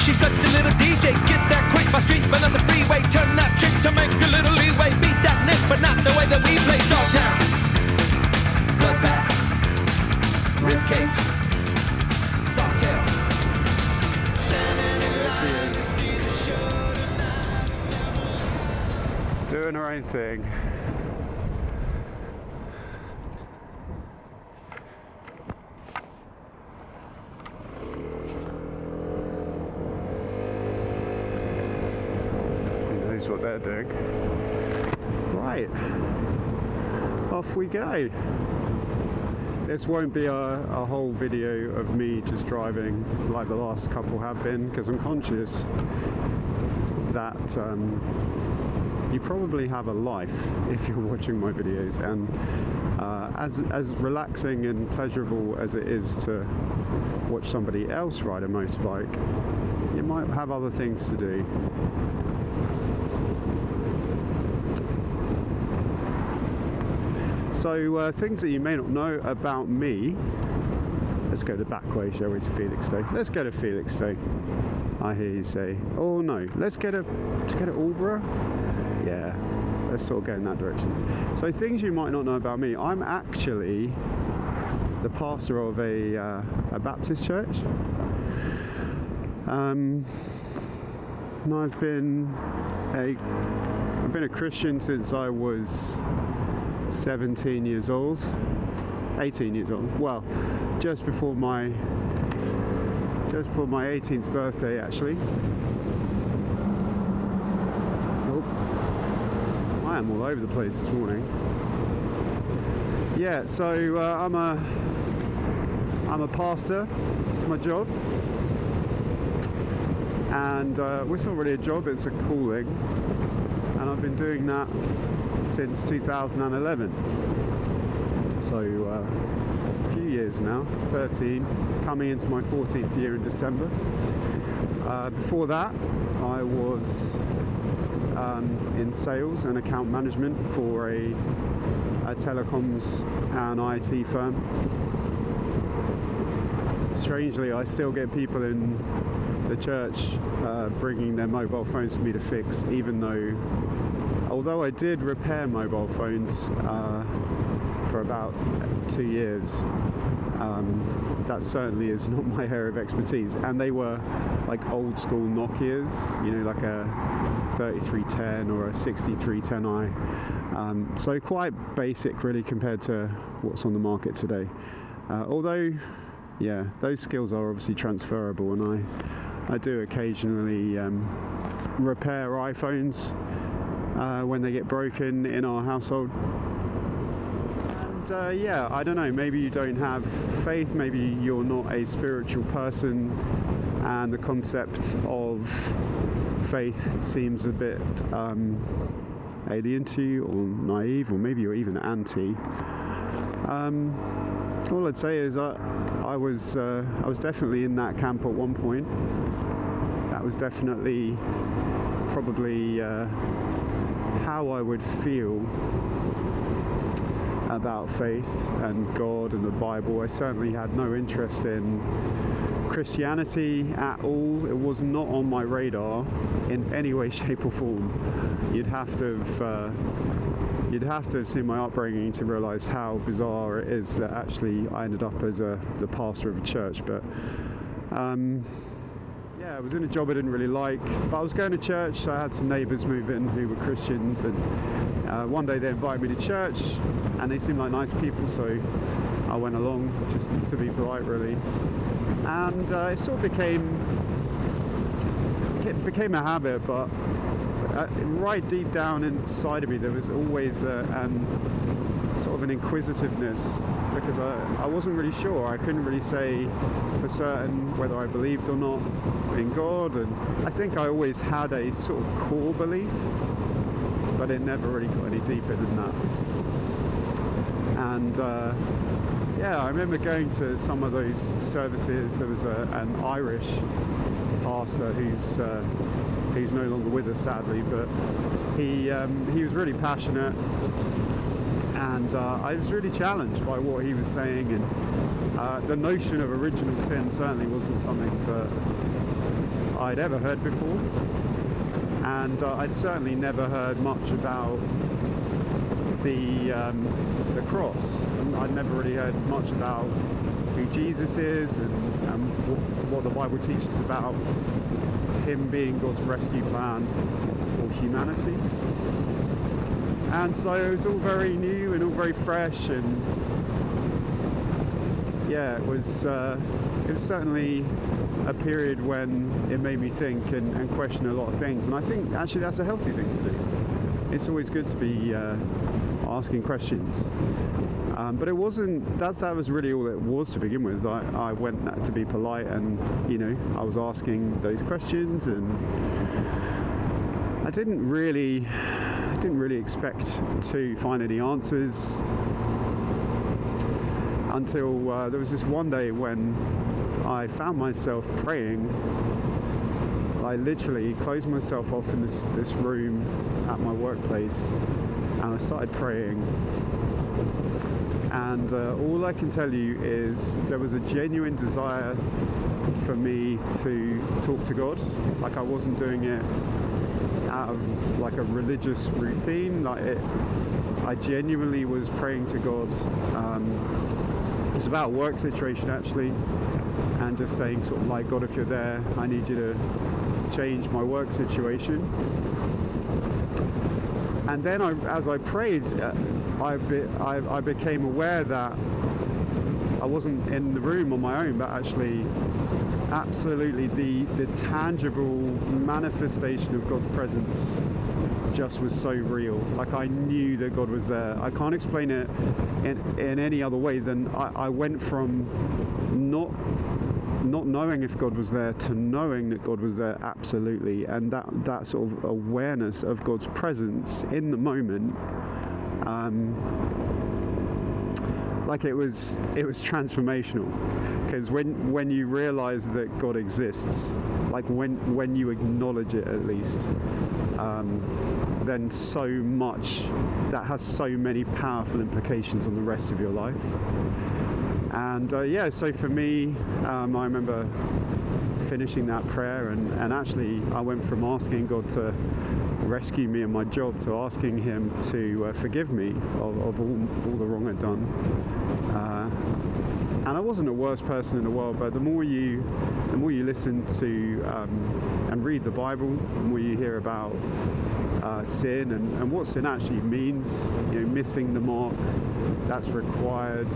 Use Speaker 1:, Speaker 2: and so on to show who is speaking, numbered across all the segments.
Speaker 1: She's such a little DJ, get that quick. My street, but on the freeway. Turn that trick to make a little leeway. Beat that Nick, but not the way that we play. Dogtown, bloodbath, ribcage, softail. Standing in line to see the show tonight.
Speaker 2: Doing her own thing. What they're doing. Right, off we go. This won't be a whole video of me just driving like the last couple have been, because I'm conscious that you probably have a life if you're watching my videos, and as relaxing and pleasurable as it is to watch somebody else ride a motorbike, you might have other things to do. So things that you may not know about me. Let's go the back way, shall we, to Felixstowe? Let's go to Felixstowe. I hear you say, oh no, let's go to Aldborough. Yeah, let's sort of go in that direction. So things you might not know about me. I'm actually the pastor of a Baptist church. And I've been a Christian since I was 17 years old, 18 years old. Well, just before my 18th birthday, actually. Oh, I am all over the place this morning. Yeah, so I'm a pastor. It's my job, and well, it's not really a job; it's a calling, and I've been doing that since 2011, so a few years now, 13, coming into my 14th year in December. Before that, I was in sales and account management for a telecoms and IT firm. Strangely, I still get people in the church bringing their mobile phones for me to fix, even though although I did repair mobile phones for about 2 years, that certainly is not my area of expertise. And they were like old school Nokias, you know, like a 3310 or a 6310i. So quite basic really compared to what's on the market today. Although, yeah, those skills are obviously transferable, and I do occasionally repair iPhones when they get broken in our household. And yeah, I don't know, maybe you don't have faith, maybe you're not a spiritual person, and the concept of faith seems a bit alien to you, or naive, or maybe you're even anti. All I'd say is I was definitely in that camp at one point. That was definitely probably how I would feel about faith and God and the Bible. I certainly had no interest in Christianity at all. It was not on my radar in any way, shape or form. You'd have to have seen my upbringing to realise how bizarre it is that actually I ended up as the pastor of a church. But yeah, I was in a job I didn't really like, but I was going to church, so I had some neighbours move in who were Christians, and one day they invited me to church, and they seemed like nice people, so I went along just to be polite, really. And it sort of became a habit, but right deep down inside of me there was always sort of an inquisitiveness, because I wasn't really sure. I couldn't really say for certain whether I believed or not in God, and I think I always had a sort of core belief, but it never really got any deeper than that. And yeah, I remember going to some of those services. There was an Irish pastor who's no longer with us, sadly, but he was really passionate, and I was really challenged by what he was saying, and the notion of original sin certainly wasn't something that I'd ever heard before, and I'd certainly never heard much about the cross. I'd never really heard much about who Jesus is and what the Bible teaches about him being God's rescue plan for humanity. And so it was all very new and all very fresh, and yeah, it was certainly a period when it made me think and question a lot of things, and I think actually that's a healthy thing to do. It's always good to be asking questions, but it wasn't. That was really all it was to begin with. I went to be polite, and I was asking those questions, and I didn't really expect to find any answers until there was this one day when I found myself praying. I literally closed myself off in this room at my workplace, and I started praying. And all I can tell you is there was a genuine desire for me to talk to God. Like, I wasn't doing it out of like a religious routine. I genuinely was praying to God. It was about a work situation actually, and just saying sort of like, God, if you're there, I need you to change my work situation. And then as I prayed, I became aware that I wasn't in the room on my own, but actually absolutely the tangible manifestation of God's presence just was so real. Like, I knew that God was there. I can't explain it in any other way than I went from not knowing if God was there to knowing that God was there absolutely, and that sort of awareness of God's presence in the moment, like it was transformational. Because when you realize that God exists, like when you acknowledge it at least, then so much that has so many powerful implications on the rest of your life. And so for me, I remember finishing that prayer, and actually I went from asking God to rescue me in my job to asking him to forgive me of all the wrong I'd done. And I wasn't the worst person in the world, but the more you listen to and read the Bible, the more you hear about sin and what sin actually means, missing the mark that's required.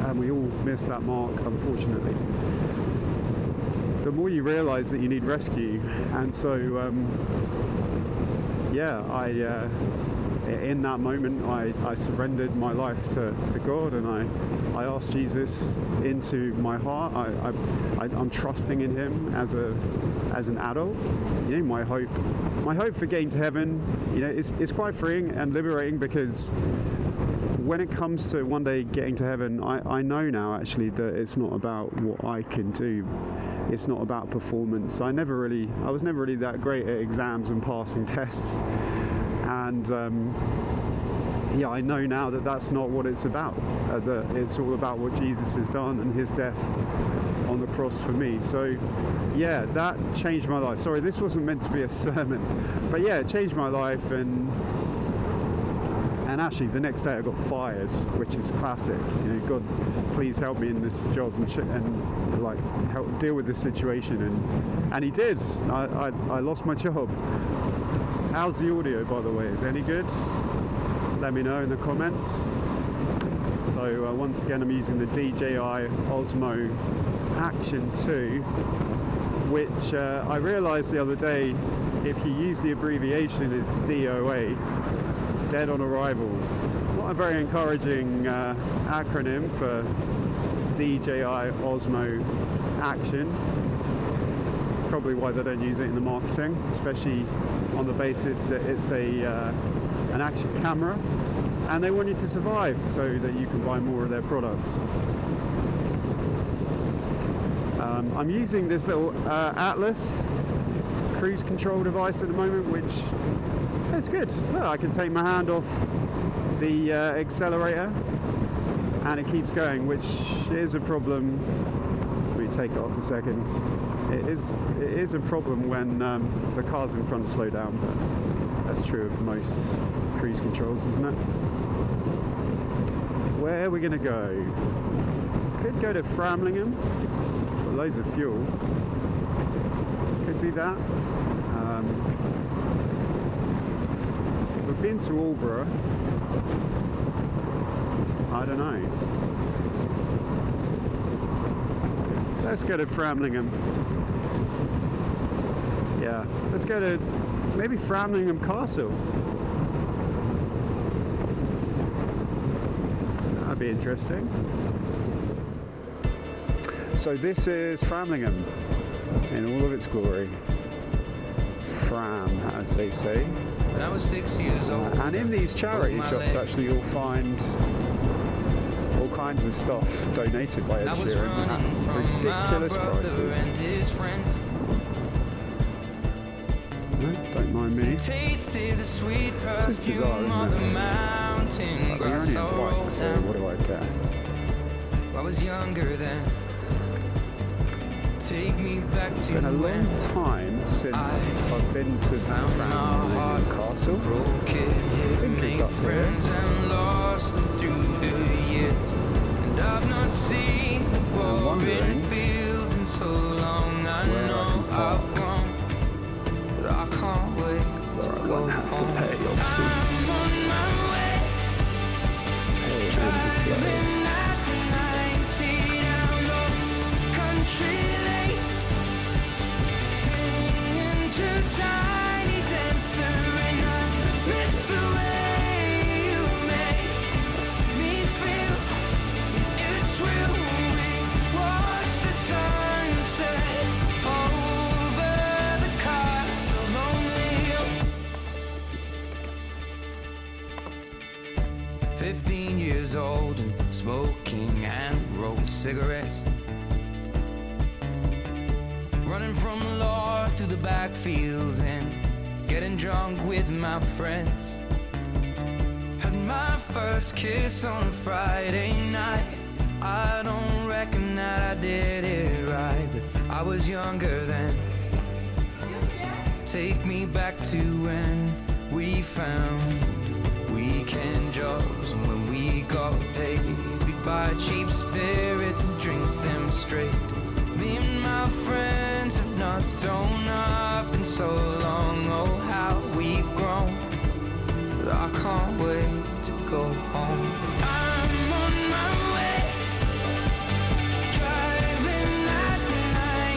Speaker 2: And we all miss that mark, unfortunately. The more you realise that you need rescue, and so in that moment I surrendered my life to God, and I asked Jesus into my heart. I'm trusting in him as an adult. My hope for getting to heaven, it's quite freeing and liberating, because when it comes to one day getting to heaven, I know now actually that it's not about what I can do. It's not about performance. I was never really that great at exams and passing tests. And I know now that that's not what it's about. That it's all about what Jesus has done and his death on the cross for me. So yeah, that changed my life. Sorry, this wasn't meant to be a sermon, but yeah, it changed my life. And actually the next day I got fired, which is classic. God, please help me in this job and like help deal with this situation, and he did. I lost my job. How's the audio, by the way? Is it any good? Let me know in the comments. So once again, I'm using the DJI Osmo Action 2, which I realised the other day, if you use the abbreviation, it's DOA, Dead on Arrival. Not a very encouraging acronym for DJI Osmo Action. Probably why they don't use it in the marketing, especially on the basis that it's an action camera, and they want you to survive so that you can buy more of their products. I'm using this little Atlas cruise control device at the moment, which it's good. Well, I can take my hand off the accelerator and it keeps going, which is a problem. Let me take it off a second. it is a problem when the cars in front slow down, but that's true of most cruise controls, isn't it? Where are we going to go? Could go to Framingham, got loads of fuel. Could do that. We've been to Aldborough. I don't know. Let's go to Framingham. Yeah, let's go to maybe Framingham Castle. That'd be interesting. So this is Framingham in all of its glory. Fram, as they say.
Speaker 1: When I was 6 years old,
Speaker 2: and in these charity shops, actually, you'll find all kinds of stuff donated by Ed Sheeran at ridiculous prices. No, don't mind me.
Speaker 1: Tasted the sweet
Speaker 2: This is bizarre, isn't it? Like, we're only on bikes, so what do I care?
Speaker 1: I was younger then. Take me back to
Speaker 2: It's been a long time since I've been to Framingham Castle. I think it's up there.
Speaker 1: And lost them through the years. And I've not seen the boring fields in so long. I know I've grown, but I can't wait to go home. I'm on my way, driving at 90 down those country lanes, singing to Tiny Dancer, and I miss the way you make me feel. It's real. We watch the sunset over the castle on the hill. 15 years old and smoking and rolled cigarettes, running from the law through the backfields and getting drunk with my friends. Had my first kiss on a Friday night. I don't reckon that I did it right, but I was younger then. Take me back to when we found weekend jobs, and when we got paid, we'd buy cheap spirits and drink them straight. Me and my friends have not thrown up in so long. Oh, how we've grown, but I can't wait to go home. I'm on my way, driving at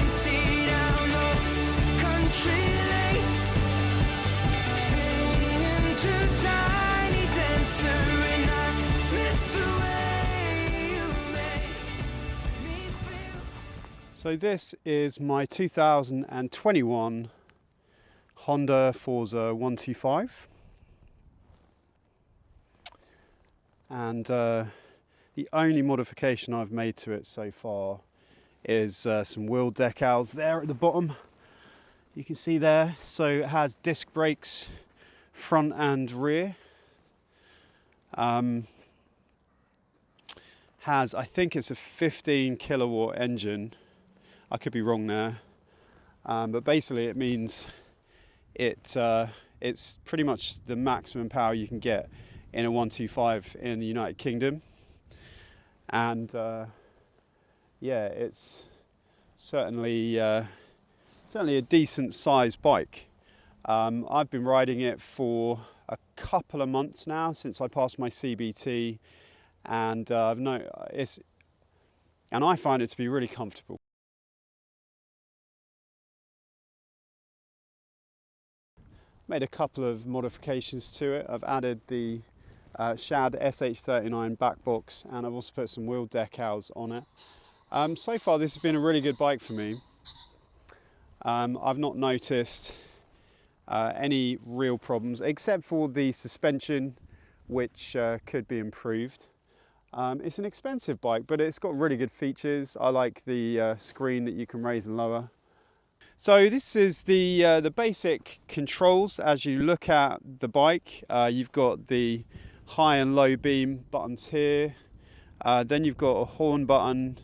Speaker 1: 90 down those country lanes, singing to Tiny Dancer, and I miss the way you make me feel.
Speaker 2: So this is my 2021 Honda Forza 125, and the only modification I've made to it so far is some wheel decals there at the bottom. You can see there. So it has disc brakes front and rear. Has, I think it's a 15 kilowatt engine. I could be wrong there, but basically it means it's pretty much the maximum power you can get in a 125 in the United Kingdom, and yeah, it's certainly a decent sized bike. I've been riding it for a couple of months now since I passed my CBT, and I find it to be really comfortable. Made a couple of modifications to it. I've added the Shad SH39 back box, and I've also put some wheel decals on it. So far this has been a really good bike for me. I've not noticed any real problems except for the suspension, which could be improved. It's an expensive bike, but it's got really good features. I like the screen that you can raise and lower. So this is the basic controls as you look at the bike. You've got the high and low beam buttons here. Then you've got a horn button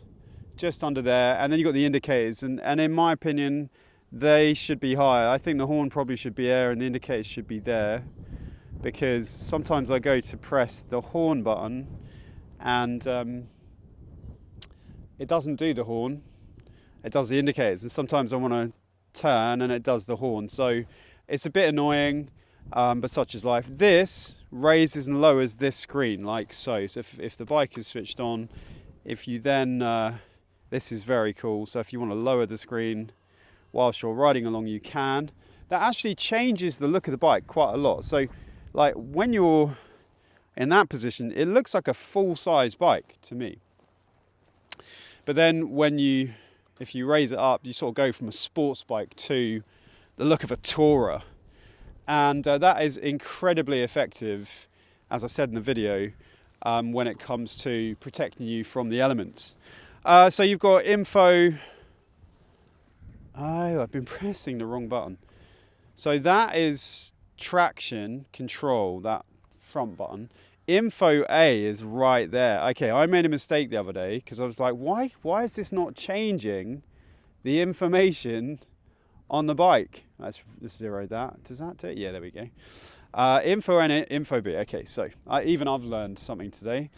Speaker 2: just under there, and then you've got the indicators, and in my opinion they should be higher. I think the horn probably should be there and the indicators should be there, because sometimes I go to press the horn button and it doesn't do the horn, it does the indicators, and sometimes I want to turn and it does the horn. So it's a bit annoying, but such is life. This raises and lowers this screen like so. So if the bike is switched on, if you then this is very cool. So if you want to lower the screen whilst you're riding along, you can. That actually changes the look of the bike quite a lot. So like when you're in that position, it looks like a full-size bike to me. But then if you raise it up, you sort of go from a sports bike to the look of a tourer. And that is incredibly effective, as I said in the video, when it comes to protecting you from the elements. So you've got info. Oh, I've been pressing the wrong button. So that is traction control, that front button. Info A is right there. Okay, I made a mistake the other day because I was like, why is this not changing the information on the bike? Let's zero that. Does that do it? Yeah, there we go. Info N, info B. Okay, so I've learned something today.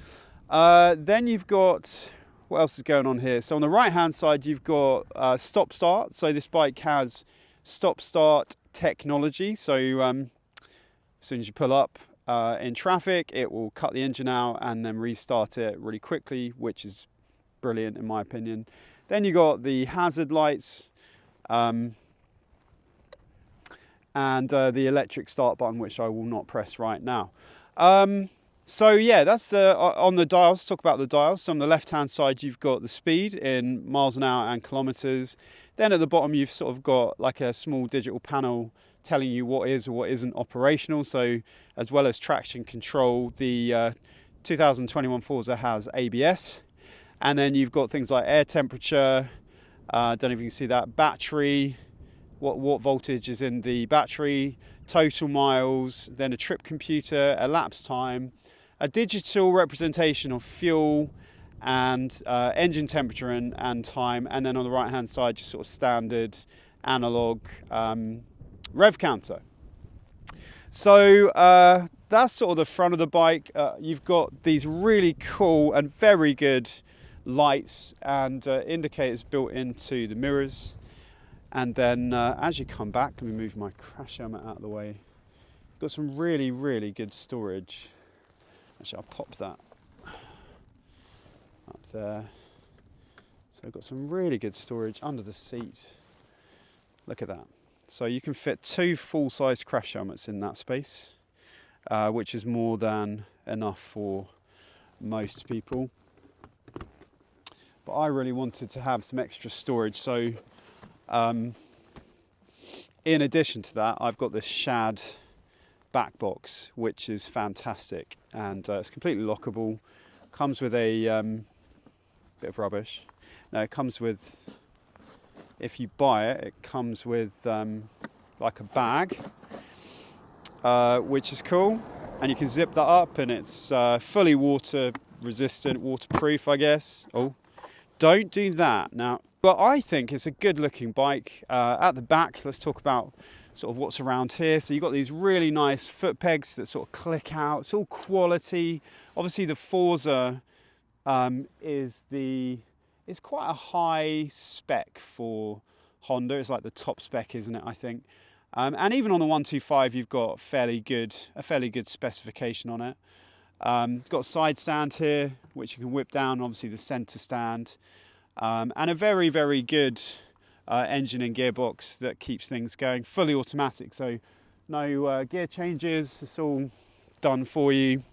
Speaker 2: Then you've got, what else is going on here? So on the right hand side, you've got stop start. So this bike has stop start technology. So as soon as you pull up in traffic, it will cut the engine out and then restart it really quickly, which is brilliant in my opinion. Then you got the hazard lights and the electric start button, which I will not press right now. So yeah, that's on the dials. Let's talk about the dials. So on the left hand side, you've got the speed in miles an hour and kilometers. Then at the bottom, you've sort of got like a small digital panel telling you what is or what isn't operational. So as well as traction control, the 2021 Forza has ABS. And then you've got things like air temperature, don't know if you can see that, battery, what voltage is in the battery, total miles, then a trip computer, elapsed time, a digital representation of fuel and engine temperature and time, and then on the right hand side just sort of standard analog rev counter. So that's sort of the front of the bike. You've got these really cool and very good lights and indicators built into the mirrors. And then as you come back, let me move my crash helmet out of the way. Got some really, really good storage. Actually, I'll pop that up there. So I've got some really good storage under the seat. Look at that. So you can fit 2 full-size crash helmets in that space, which is more than enough for most people. But I really wanted to have some extra storage, so in addition to that, I've got this shad back box, which is fantastic, and it's completely lockable. Comes with a bit of rubbish. No, it comes with, if you buy it, it comes with like a bag, which is cool, and you can zip that up, and it's fully water resistant, waterproof, I guess. Oh, don't do that now. But I think it's a good looking bike. At the back, let's talk about sort of what's around here. So you've got these really nice foot pegs that sort of click out. It's all quality. Obviously the Forza is quite a high spec for Honda. It's like the top spec, isn't it, I think. And even on the 125, you've got a fairly good specification on it. Got a side stand here, which you can whip down, obviously the center stand. And a very, very good engine and gearbox that keeps things going. Fully automatic, so no gear changes. It's all done for you.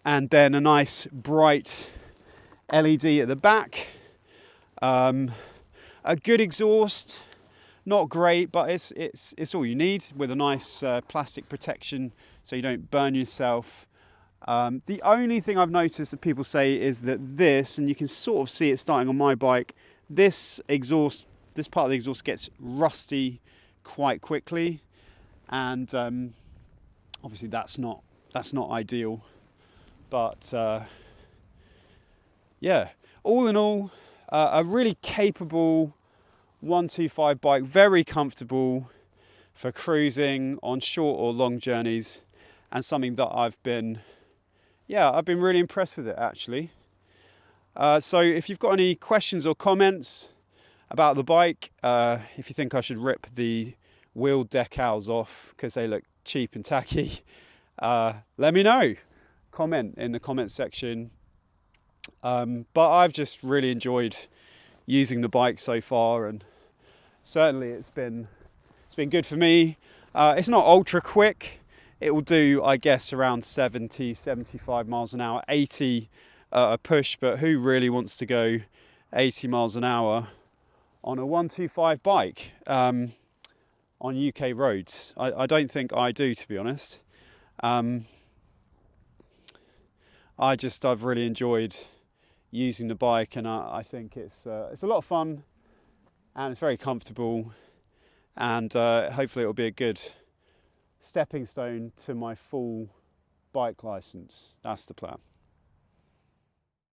Speaker 2: And then a nice bright LED at the back. A good exhaust, not great, but it's all you need, with a nice plastic protection so you don't burn yourself. The only thing I've noticed that people say is that this, and you can sort of see it starting on my bike, this part of the exhaust gets rusty quite quickly, and obviously that's not ideal. But yeah, all in all, a really capable 125 bike, very comfortable for cruising on short or long journeys, and something that I've been really impressed with it actually. So if you've got any questions or comments about the bike, if you think I should rip the wheel decals off because they look cheap and tacky, let me know. Comment in the comment section. But I've just really enjoyed using the bike so far, and certainly it's been good for me. It's not ultra quick. It will do, I guess, around 70, 75 miles an hour, 80 a push, but who really wants to go 80 miles an hour on a 125 bike on UK roads? I don't think I do, to be honest. I've really enjoyed using the bike, and I think it's a lot of fun, and it's very comfortable, and hopefully it'll be a good stepping stone to my full bike license. That's the plan.